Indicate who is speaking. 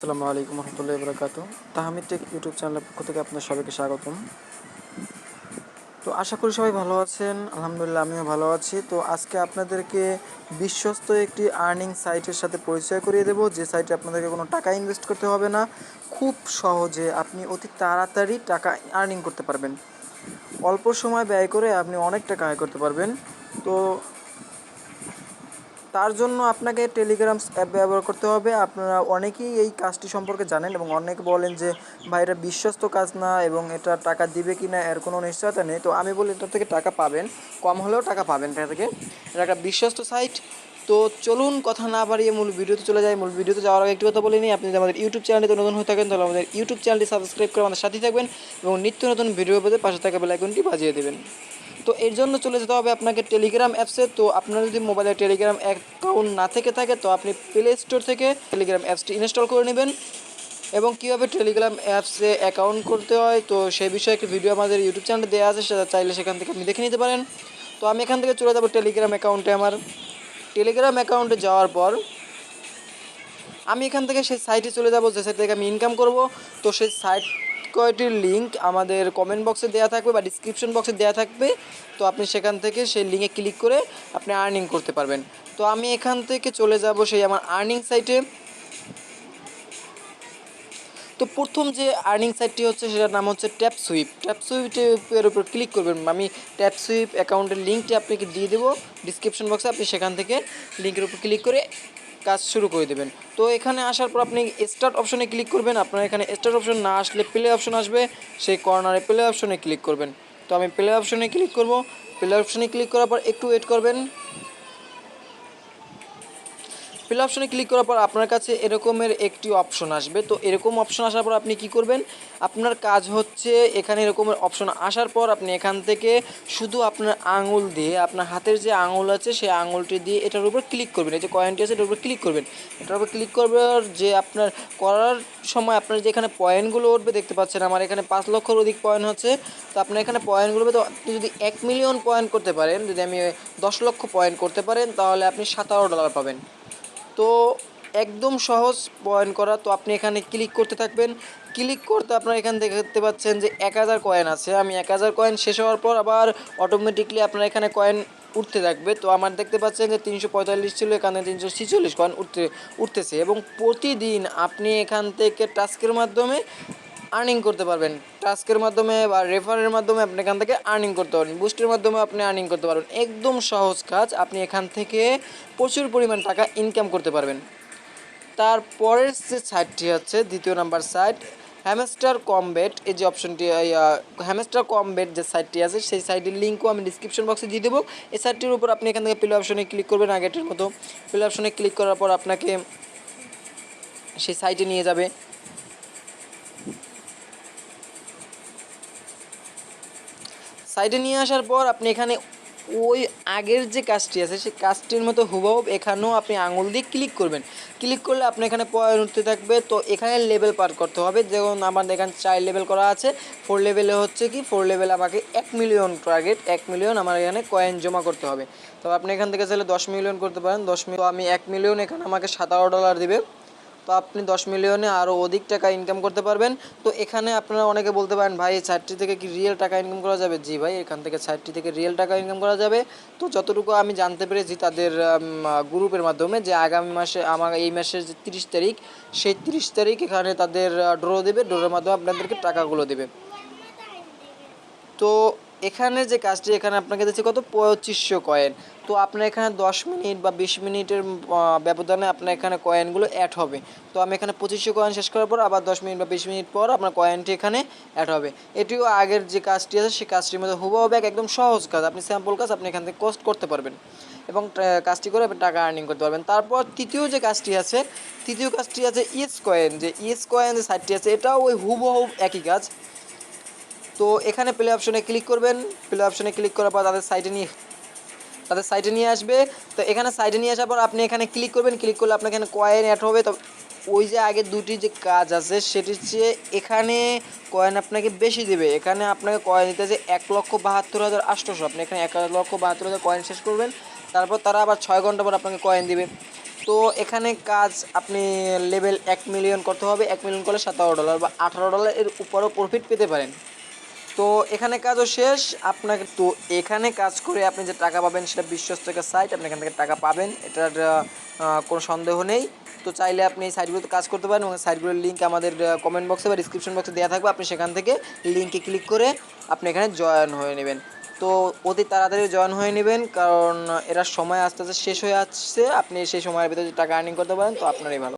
Speaker 1: আসসালামু আলাইকুম রহমতুল্লাহি বারাকাতু। তাহমিদ টেক ইউটিউব চ্যানেলের পক্ষ থেকে আপনার সবাইকে স্বাগতম। তো আশা করি সবাই ভালো আছেন। আলহামদুলিল্লাহ আমিও ভালো আছি। তো আজকে আপনাদেরকে বিশ্বস্ত একটি আর্নিং সাইটের সাথে পরিচয় করিয়ে দেবো, যে সাইটে আপনাদেরকে কোনো টাকা ইনভেস্ট করতে হবে না। খুব সহজে আপনি অতি তাড়াতাড়ি টাকা আর্নিং করতে পারবেন। অল্প সময় ব্যয় করে আপনি অনেক টাকা আয় করতে পারবেন। তো তার জন্য আপনাকে টেলিগ্রাম অ্যাপ ব্যবহার করতে হবে। আপনারা অনেকেই এই কাজটি সম্পর্কে জানেন এবং অনেকে বলেন যে ভাই এটা বিশ্বস্ত কাজ না এবং এটা টাকা দিবে কি না এর কোনো নিশ্চয়তা নেই। তো আমি বলি এটা থেকে টাকা পাবেন, কম হলেও টাকা পাবেন এটা থেকে। এটা একটা বিশ্বস্ত সাইট। তো চলুন কথা না বাড়িয়ে মূল ভিডিওতে চলে যাই। মূল ভিডিওতে যাওয়ার আগে একটি কথা বলে নিই, আপনি যদি আমাদের ইউটিউব চ্যানেলটিতে নতুন হয়ে থাকেন তাহলে আমাদের ইউটিউব চ্যানেলটি সাবস্ক্রাইব করে আমাদের সাথেই থাকবেন এবং নিত্য নতুন ভিডিও পেতে পাশে থাকা বেল আইকনটি বাজিয়ে দেবেন। তো এর জন্য চলে যেতে হবে আপনাকে টেলিগ্রাম অ্যাপসে। তো আপনার যদি মোবাইলে টেলিগ্রাম অ্যাকাউন্ট না থেকে থাকে তো আপনি প্লে স্টোর থেকে টেলিগ্রাম অ্যাপসটি ইনস্টল করে নেবেন। এবং কীভাবে টেলিগ্রাম অ্যাপসে অ্যাকাউন্ট করতে হয় তো সেই বিষয়ে একটি ভিডিও আমাদের ইউটিউব চ্যানেলে দেওয়া আছে, সেটা চাইলে সেখান থেকে আপনি দেখে নিতে পারেন। তো আমি এখান থেকে চলে যাবো টেলিগ্রাম অ্যাকাউন্টে। আমার টেলিগ্রাম অ্যাকাউন্টে যাওয়ার পর আমি এখান থেকে সেই সাইটে চলে যাব যে সাইট থেকে আমি ইনকাম করব। তো সেই সাইট কয়টির লিঙ্ক আমাদের কমেন্ট বক্সে দেওয়া থাকবে বা ডিসক্রিপশন বক্সে দেওয়া থাকবে। তো আপনি সেখান থেকে সেই লিঙ্কে ক্লিক করে আপনি আর্নিং করতে পারবেন। তো আমি এখান থেকে চলে যাব সেই আমার আর্নিং সাইটে। তো প্রথম যে আর্নিং সাইটটি হচ্ছে সেটার নাম হচ্ছে ট্যাপ সুইপ। ট্যাপ সুইপের উপর ক্লিক করবেন। আমি ট্যাপ সুইপ অ্যাকাউন্টের লিঙ্কটি আপনাকে দিয়ে দেবো ডিসক্রিপশন বক্সে। আপনি সেখান থেকে লিঙ্কের উপর ক্লিক করে কাজ শুরু করে দেবেন। তো এখানে আসার পর আপনি স্টার্ট অপশনে ক্লিক করবেন। আপনার এখানে স্টার্ট অপশন না আসলে প্লে অপশন আসবে, সেই কর্নারে প্লে অপশনে ক্লিক করবেন। তো আমি প্লে অপশনে ক্লিক করব। প্লে অপশনে ক্লিক করার পর একটু ওয়েট করবেন। প্লে অপশনে ক্লিক করার পর আপনার কাছে এরকমের একটি অপশন আসবে। তো এরকম অপশন আসার পর আপনি কি করবেন, আপনার কাজ হচ্ছে এখানে এরকমের অপশন আসার পর আপনি এখান থেকে শুধু আপনার আঙুল দিয়ে, আপনার হাতের যে আঙুল আছে সেই আঙুলটি দিয়ে এটার উপর ক্লিক করবেন। এই যে কয়েনটি আছে এটার উপর ক্লিক করবেন। এটার উপর ক্লিক করবার যে আপনার করার সময় আপনার যে এখানে পয়েন্টগুলো উঠবে দেখতে পাচ্ছেন, আমার এখানে 5 লক্ষের অধিক পয়েন্ট হচ্ছে। তো আপনার এখানে পয়েন্টগুলো, তো আপনি যদি 1 মিলিয়ন পয়েন্ট করতে পারেন, যদি আমি 10 লক্ষ পয়েন্ট করতে পারেন তাহলে আপনি $17 পাবেন। তো একদম সহজ পয়েন্ট করা। তো আপনি এখানে ক্লিক করতে থাকবেন। ক্লিক করতে আপনার এখান থেকে দেখতে পাচ্ছেন যে 1000 কয়েন আছে। আমি 1000 কয়েন শেষ হওয়ার পর আবার অটোমেটিকলি আপনার এখানে কয়েন উঠতে থাকবে। তো আমার দেখতে পাচ্ছেন যে 345 ছিল, এখানে 346 কয়েন উঠতেছে। এবং প্রতিদিন আপনি এখান থেকে টাস্কের মাধ্যমে আর্নিং করতে পারবেন। টাস্কের মাধ্যমে বা রেফারের মাধ্যমে আপনি এখান থেকে আর্নিং করতে পারবেন। বুস্টের মাধ্যমে আপনি আর্নিং করতে পারবেন। একদম সহজ কাজ, আপনি এখান থেকে প্রচুর পরিমাণ টাকা ইনকাম করতে পারবেন। তারপরের যে সাইটটি হচ্ছে দ্বিতীয় নাম্বার সাইট, হ্যামস্টার কমবেট। এই যে অপশনটি হ্যামস্টার কমবেট যে সাইটটি আছে সেই সাইটের লিঙ্কও আমি ডিসক্রিপশন বক্সে দিয়ে দেবো। এই সাইটটির উপর আপনি এখান থেকে প্লে অপশনে ক্লিক করবেন আগেরটির মতো। প্লে অপশনে ক্লিক করার পর আপনাকে সেই সাইটে নিয়ে যাবে। সাইডে নিয়ে আসার পর আপনি এখানে ওই আগের যে কাজটি আছে সেই কাজটির মতো হুবহু এখানেও আপনি আঙুল দিয়ে ক্লিক করবেন। ক্লিক করলে আপনি এখানে পয়েন্ট উঠতে থাকবে। তো এখানে লেভেল পার করতে হবে। যেমন আমার এখানে 4 লেভেল করা আছে। 4 লেভেলে হচ্ছে কি, 4 লেভেলে আমাকে 1 মিলিয়ন টার্গেট, 1 মিলিয়ন আমার এখানে কয়েন জমা করতে হবে। তো আপনি এখান থেকে চাইলে 10 মিলিয়ন করতে পারেন। 10 মিলিয়ন, তো আমি 1 মিলিয়ন, এখানে আমাকে $17 দিবে। তো আপনি 10 মিলিয়নে আরও অধিক টাকা ইনকাম করতে পারবেন। তো এখানে আপনারা অনেকে বলতে পারেন ভাই এই সাইটটি থেকে কি রিয়েল টাকা ইনকাম করা যাবে? জি ভাই, এখান থেকে সাইটটি থেকে রিয়েল টাকা ইনকাম করা যাবে। তো যতটুকু আমি জানতে পেরেছি তাদের গ্রুপের মাধ্যমে, যে আগামী মাসে আমার এই মাসের যে 30 তারিখ, সেই 30 তারিখ এখানে তাদের ড্র দেবে। ড্রোর মাধ্যমে আপনাদেরকে টাকাগুলো দেবে। তো এখানে যে কাজটি, এখানে আপনাকে দিচ্ছে কত, 2500 কয়েন। তো আপনার এখানে 10 মিনিট বা 20 মিনিটের ব্যবধানে আপনার এখানে কয়েনগুলো অ্যাড হবে। তো আমি এখানে 2500 কয়েন শেষ করার পর আবার 10 মিনিট বা 20 মিনিট পর আপনার কয়েনটি এখানে অ্যাড হবে। এটিও আগের যে কাজটি আছে সেই কাজটির মধ্যে হুবহু একদম সহজ কাজ, আপনি স্যাম্পল কাজ আপনি এখান থেকে কোস্ট করতে পারবেন এবং কাজটি করে আপনি টাকা আর্নিং করতে পারবেন। তারপর তৃতীয় যে কাজটি আছে, তৃতীয় কাজটি আছে ইয়েস কয়েন। যে ইয়েস কয়েন যে সাইটটি আছে এটাও ওই হুবহু একই কাজ। তো এখানে প্লে অপশনে ক্লিক করবেন। প্লে অপশনে ক্লিক করার পর তাদের সাইটে নিয়ে আসবে। তো এখানে সাইটে নিয়ে আসার পর আপনি এখানে ক্লিক করবেন। ক্লিক করলে আপনার এখানে কয়েন অ্যাড হবে। তো ওই যে আগের দুটি যে কাজ আছে সেটির চেয়ে এখানে কয়েন আপনাকে বেশি দেবে। এখানে আপনাকে কয়েন দিতে যে 1,72,800। আপনি এখানে 1,72,000 কয়েন শেষ করবেন। তারপর তারা আবার 6 ঘন্টা পর আপনাকে কয়েন দিবে। তো এখানে কাজ আপনি লেভেল 1 মিলিয়ন করতে হবে, 1 মিলিয়ন করলে $17 বা $18 এর উপরও প্রফিট পেতে পারেন। তো এখানে কাজও শেষ। আপনাকে তো এখানে কাজ করে আপনি যে টাকা পাবেন সেটা বিশ্বস্ত একটা সাইট, আপনি এখান থেকে টাকা পাবেন, এটার কোনো সন্দেহ নেই। তো চাইলে আপনি এই সাইটগুলোতে কাজ করতে পারেন এবং সাইটগুলোর লিঙ্ক আমাদের কমেন্ট বক্সে বা ডিসক্রিপশন বক্সে দেওয়া থাকবে, আপনি সেখান থেকে লিঙ্কে ক্লিক করে আপনি এখানে জয়েন হয়ে নেবেন। তো অতি তাড়াতাড়ি জয়েন হয়ে নেবেন, কারণ এরা সময় আস্তে আস্তে শেষ হয়ে আসছে, আপনি সেই সময়ের ভিতরে টাকা আর্নিং করতে পারেন তো আপনারই ভালো।